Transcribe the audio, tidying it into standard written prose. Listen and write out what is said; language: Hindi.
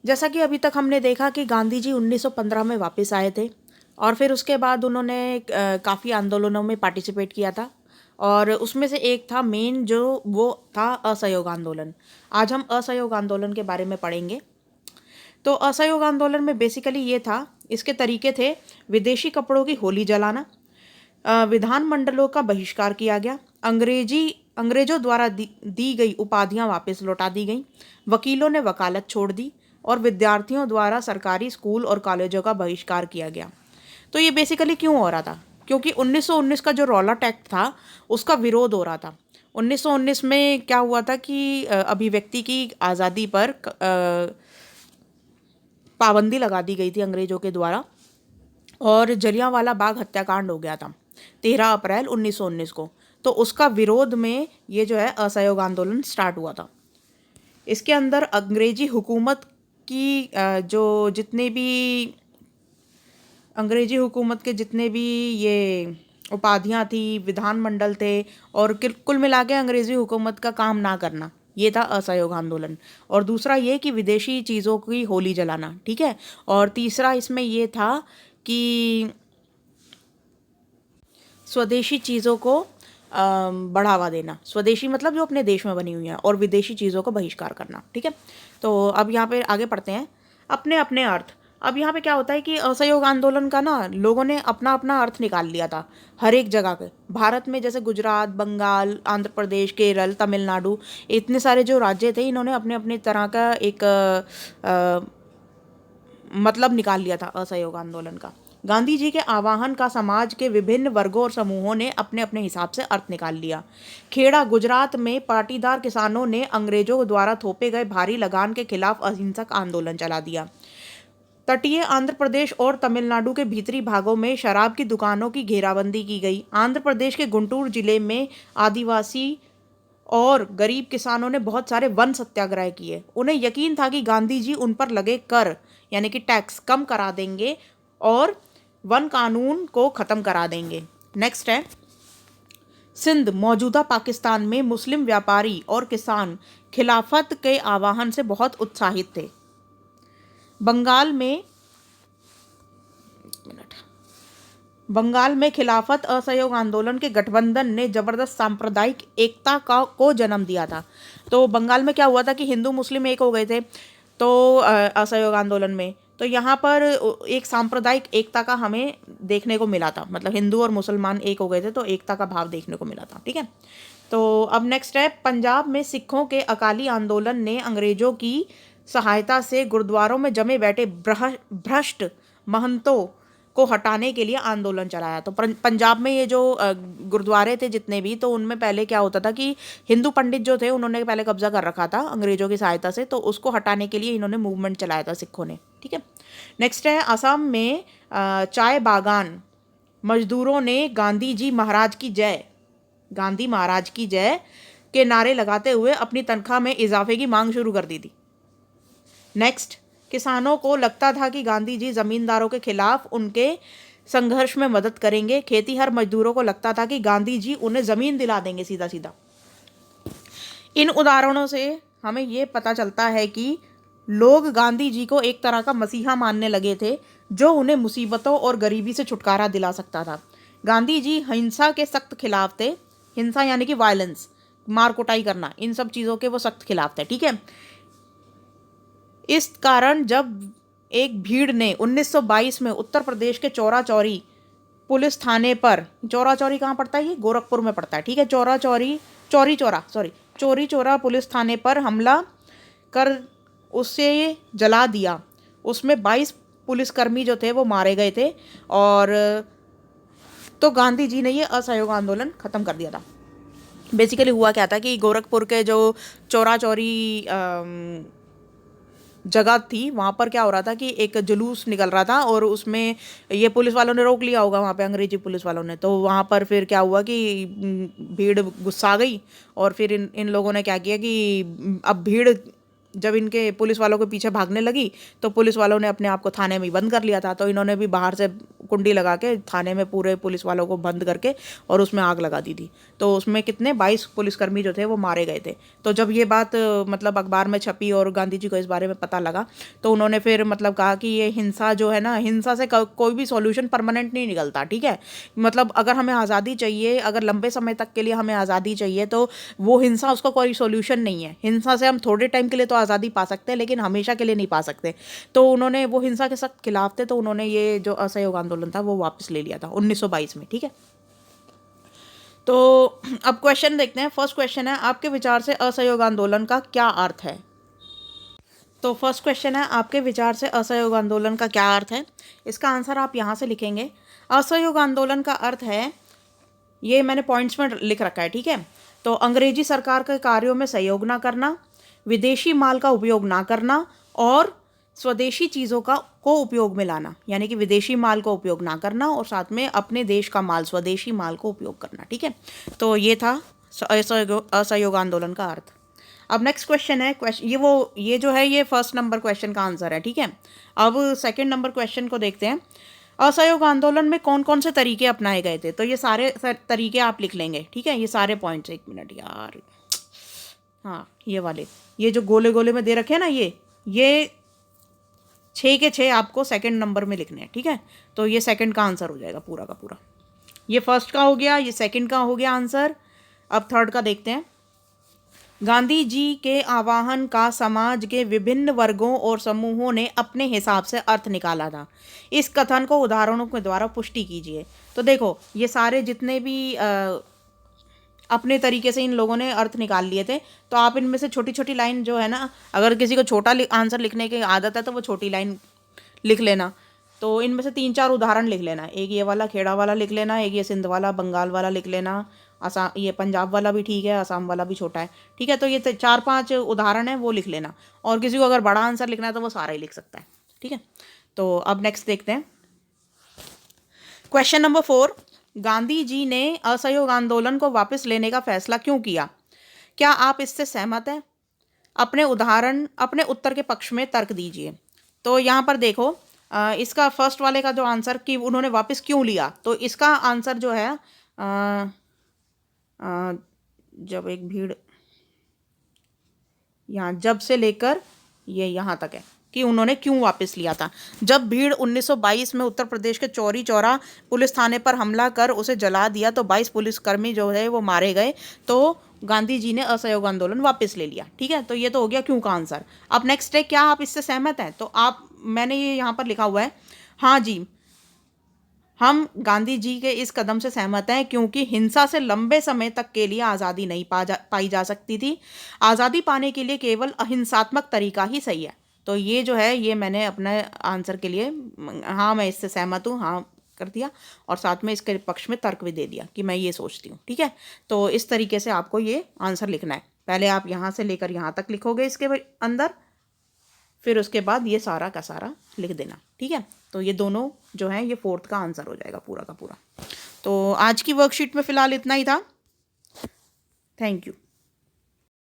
जैसा कि अभी तक हमने देखा कि गांधी जी 1915 में वापस आए थे और फिर उसके बाद उन्होंने काफ़ी आंदोलनों में पार्टिसिपेट किया था और उसमें से एक था मेन जो वो था असहयोग आंदोलन। आज हम असहयोग आंदोलन के बारे में पढ़ेंगे। तो असहयोग आंदोलन में बेसिकली ये था, इसके तरीके थे विदेशी कपड़ों की होली जलाना, विधानमंडलों का बहिष्कार किया गया, अंग्रेजों द्वारा दी गई उपाधियां वापस लौटा दी गई, वकीलों ने वकालत छोड़ दी और विद्यार्थियों द्वारा सरकारी स्कूल और कॉलेजों का बहिष्कार किया गया। तो ये बेसिकली क्यों हो रहा था? क्योंकि 1919 का जो रॉलट एक्ट था उसका विरोध हो रहा था। 1919 में क्या हुआ था कि अभिव्यक्ति की आज़ादी पर पाबंदी लगा दी गई थी अंग्रेजों के द्वारा और जलियांवाला बाग हत्याकांड हो गया था 13 अप्रैल 1919 को। तो उसका विरोध में ये जो है असहयोग आंदोलन स्टार्ट हुआ था। इसके अंदर अंग्रेजी हुकूमत की जो जितने भी अंग्रेजी हुकूमत के जितने भी ये उपाधियां थी, विधानमंडल थे और कुल मिला के अंग्रेजी हुकूमत का काम ना करना, ये था असहयोग आंदोलन। और दूसरा ये कि विदेशी चीज़ों की होली जलाना, ठीक है। और तीसरा इसमें ये था कि स्वदेशी चीज़ों को बढ़ावा देना। स्वदेशी मतलब जो अपने देश में बनी हुई हैं, और विदेशी चीज़ों को बहिष्कार करना, ठीक है। तो अब यहाँ पे आगे पढ़ते हैं अपने अपने अर्थ। अब यहाँ पे क्या होता है कि असहयोग आंदोलन का ना लोगों ने अपना अपना अर्थ निकाल लिया था हर एक जगह के। भारत में जैसे गुजरात, बंगाल, आंध्र प्रदेश, केरल, तमिलनाडु, इतने सारे जो राज्य थे, इन्होंने अपने अपने तरह का एक मतलब निकाल लिया था असहयोग आंदोलन का। गांधी जी के आह्वान का समाज के विभिन्न वर्गों और समूहों ने अपने अपने हिसाब से अर्थ निकाल लिया। खेड़ा गुजरात में पाटीदार किसानों ने अंग्रेजों द्वारा थोपे गए भारी लगान के खिलाफ अहिंसक आंदोलन चला दिया। तटीय आंध्र प्रदेश और तमिलनाडु के भीतरी भागों में शराब की दुकानों की घेराबंदी की गई। आंध्र प्रदेश के गुंटूर जिले में आदिवासी और गरीब किसानों ने बहुत सारे वन सत्याग्रह किए। उन्हें यकीन था कि गांधी जी उन पर लगे कर यानी कि टैक्स कम करा देंगे और वन कानून को ख़त्म करा देंगे। नेक्स्ट है सिंध, मौजूदा पाकिस्तान में मुस्लिम व्यापारी और किसान खिलाफत के आह्वान से बहुत उत्साहित थे। बंगाल में खिलाफत असहयोग आंदोलन के गठबंधन ने जबरदस्त सांप्रदायिक एकता को जन्म दिया था। तो बंगाल में क्या हुआ था कि हिंदू मुस्लिम एक हो गए थे तो असहयोग आंदोलन में, तो यहाँ पर एक सांप्रदायिक एकता का हमें देखने को मिला था। मतलब हिंदू और मुसलमान एक हो गए थे तो एकता का भाव देखने को मिला था, ठीक है। तो अब नेक्स्ट है पंजाब में सिखों के अकाली आंदोलन ने अंग्रेजों की सहायता से गुरुद्वारों में जमे बैठे भ्रष्ट महंतों को हटाने के लिए आंदोलन चलाया। तो पंजाब में ये जो गुरुद्वारे थे जितने भी, तो उनमें पहले क्या होता था कि हिंदू पंडित जो थे उन्होंने पहले कब्जा कर रखा था अंग्रेजों की सहायता से, तो उसको हटाने के लिए इन्होंने मूवमेंट चलाया था सिखों ने, ठीक है। नेक्स्ट है असम में चाय बागान मजदूरों ने गांधी महाराज की जय के नारे लगाते हुए अपनी तनख्वाह में इजाफे की मांग शुरू कर दी थी। नेक्स्ट, किसानों को लगता था कि गांधी जी जमींदारों के खिलाफ उनके संघर्ष में मदद करेंगे। खेतीहर मजदूरों को लगता था कि गांधी जी उन्हें जमीन दिला देंगे सीधा सीधा। इन उदाहरणों से हमें ये पता चलता है कि लोग गांधी जी को एक तरह का मसीहा मानने लगे थे जो उन्हें मुसीबतों और गरीबी से छुटकारा दिला सकता था। गांधी जी हिंसा के सख्त खिलाफ थे। हिंसा यानी कि वायलेंस, मार कुटाई करना, इन सब चीज़ों के वो सख्त खिलाफ थे, ठीक है। इस कारण जब एक भीड़ ने 1922 में उत्तर प्रदेश के चौरा चौरी पुलिस थाने पर, चौरा चौरी कहाँ पड़ता है? ये गोरखपुर में पड़ता है, ठीक है। चौरी चौरा पुलिस थाने पर हमला कर उसे जला दिया। उसमें 22 पुलिसकर्मी जो थे वो मारे गए थे। और तो गांधी जी ने ये असहयोग आंदोलन ख़त्म कर दिया था। बेसिकली हुआ क्या था कि गोरखपुर के जो चौरा चौरी जगह थी, वहाँ पर क्या हो रहा था कि एक जुलूस निकल रहा था और उसमें ये पुलिस वालों ने रोक लिया होगा, वहाँ पे अंग्रेजी पुलिस वालों ने। तो वहाँ पर फिर क्या हुआ कि भीड़ गुस्सा आ गई और फिर इन लोगों ने क्या किया कि अब भीड़ जब इनके पुलिस वालों के पीछे भागने लगी तो पुलिस वालों ने अपने आप को थाने में बंद कर लिया था। तो इन्होंने भी बाहर से कुंडी लगा के थाने में पूरे पुलिस वालों को बंद करके और उसमें आग लगा दी थी। तो उसमें कितने 22 पुलिसकर्मी जो थे वो मारे गए थे। तो जब ये बात मतलब अखबार में छपी और गांधी जी को इस बारे में पता लगा तो उन्होंने फिर मतलब कहा कि ये हिंसा जो है ना, हिंसा से कोई भी सॉल्यूशन परमानेंट नहीं निकलता, ठीक है। मतलब अगर हमें आज़ादी चाहिए, अगर लंबे समय तक के लिए हमें आज़ादी चाहिए तो वो हिंसा उसका कोई सॉल्यूशन नहीं है। हिंसा से हम थोड़े टाइम के लिए तो आज़ादी पा सकते हैं लेकिन हमेशा के लिए नहीं पा सकते। तो उन्होंने, वो हिंसा के सख्त खिलाफ थे, तो उन्होंने ये जो असहयोग आंदोलन था वो वापस ले लिया था 1922 में, ठीक है। तो अब क्वेश्चन देखते हैं। फर्स्ट क्वेश्चन है, आपके विचार से असहयोग आंदोलन का क्या अर्थ है? तो फर्स्ट क्वेश्चन है, आपके विचार से असहयोग आंदोलन का क्या अर्थ है? इसका आंसर आप यहाँ से लिखेंगे। असहयोग आंदोलन का अर्थ है, ये मैंने पॉइंट्स में लिख रखा है, ठीक है। तो अंग्रेजी सरकार के कार्यों में सहयोग ना करना, विदेशी माल का उपयोग ना करना और स्वदेशी चीज़ों को उपयोग में लाना, यानी कि विदेशी माल को उपयोग ना करना और साथ में अपने देश का माल, स्वदेशी माल को उपयोग करना, ठीक है। तो ये था असहयोग आंदोलन का अर्थ। अब नेक्स्ट क्वेश्चन है, ये जो है ये फर्स्ट नंबर क्वेश्चन का आंसर है, ठीक है। अब सेकंड नंबर क्वेश्चन को देखते हैं। असहयोग आंदोलन में कौन कौन से तरीके अपनाए गए थे? तो ये सारे तरीके आप लिख लेंगे, ठीक है। ये सारे पॉइंट्स, एक मिनट यार, हाँ ये वाले, ये जो गोले गोले में दे रखे हैं ना, ये 6 के 6 आपको सेकंड नंबर में लिखने हैं, ठीक है। तो ये सेकंड का आंसर हो जाएगा पूरा का पूरा। ये फर्स्ट का हो गया, ये सेकंड का हो गया आंसर। अब थर्ड का देखते हैं। गांधी जी के आह्वान का समाज के विभिन्न वर्गों और समूहों ने अपने हिसाब से अर्थ निकाला था। इस कथन को उदाहरणों के द्वारा पुष्टि कीजिए। तो देखो, ये सारे जितने भी अपने तरीके से इन लोगों ने अर्थ निकाल लिए थे। तो आप इनमें से छोटी छोटी लाइन जो है ना, अगर किसी को छोटा आंसर लिखने की आदत है तो वो छोटी लाइन लिख लेना। तो इनमें से 3-4 उदाहरण लिख लेना। एक ये वाला खेड़ा वाला लिख लेना, एक ये सिंध वाला, बंगाल वाला लिख लेना, असम, ये पंजाब वाला भी ठीक है, असम वाला भी छोटा है, ठीक है। तो ये 4-5 उदाहरण है, वो लिख लेना। और किसी को अगर बड़ा आंसर लिखना है तो वो सारा ही लिख सकता है, ठीक है। तो अब नेक्स्ट देखते हैं। क्वेश्चन नंबर 4, गांधी जी ने असहयोग आंदोलन को वापस लेने का फैसला क्यों किया? क्या आप इससे सहमत हैं? अपने उत्तर के पक्ष में तर्क दीजिए। तो यहाँ पर देखो, इसका फर्स्ट वाले का जो आंसर कि उन्होंने वापस क्यों लिया, तो इसका आंसर जो है जब एक भीड़, यहाँ जब से लेकर ये यहाँ तक है कि उन्होंने क्यों वापस लिया था। जब भीड़ 1922 में उत्तर प्रदेश के चौरी चौरा पुलिस थाने पर हमला कर उसे जला दिया तो 22 पुलिसकर्मी जो है वो मारे गए। तो गांधी जी ने असहयोग आंदोलन वापस ले लिया, ठीक है। तो ये तो हो गया क्यों का आंसर। अब नेक्स्ट है, क्या आप इससे सहमत हैं? तो मैंने ये यहाँ पर लिखा हुआ है, हाँ जी, हम गांधी जी के इस कदम से सहमत हैं क्योंकि हिंसा से लंबे समय तक के लिए आज़ादी नहीं पाई जा सकती थी। आज़ादी पाने के लिए केवल अहिंसात्मक तरीका ही सही है। तो ये जो है, ये मैंने अपने आंसर के लिए हाँ मैं इससे सहमत हूँ, हाँ कर दिया, और साथ में इसके पक्ष में तर्क भी दे दिया कि मैं ये सोचती हूँ, ठीक है। तो इस तरीके से आपको ये आंसर लिखना है। पहले आप यहाँ से लेकर यहाँ तक लिखोगे इसके अंदर, फिर उसके बाद ये सारा का सारा लिख देना, ठीक है। तो ये दोनों जो है ये फोर्थ का आंसर हो जाएगा पूरा का पूरा। तो आज की वर्कशीट में फ़िलहाल इतना ही था। Thank you.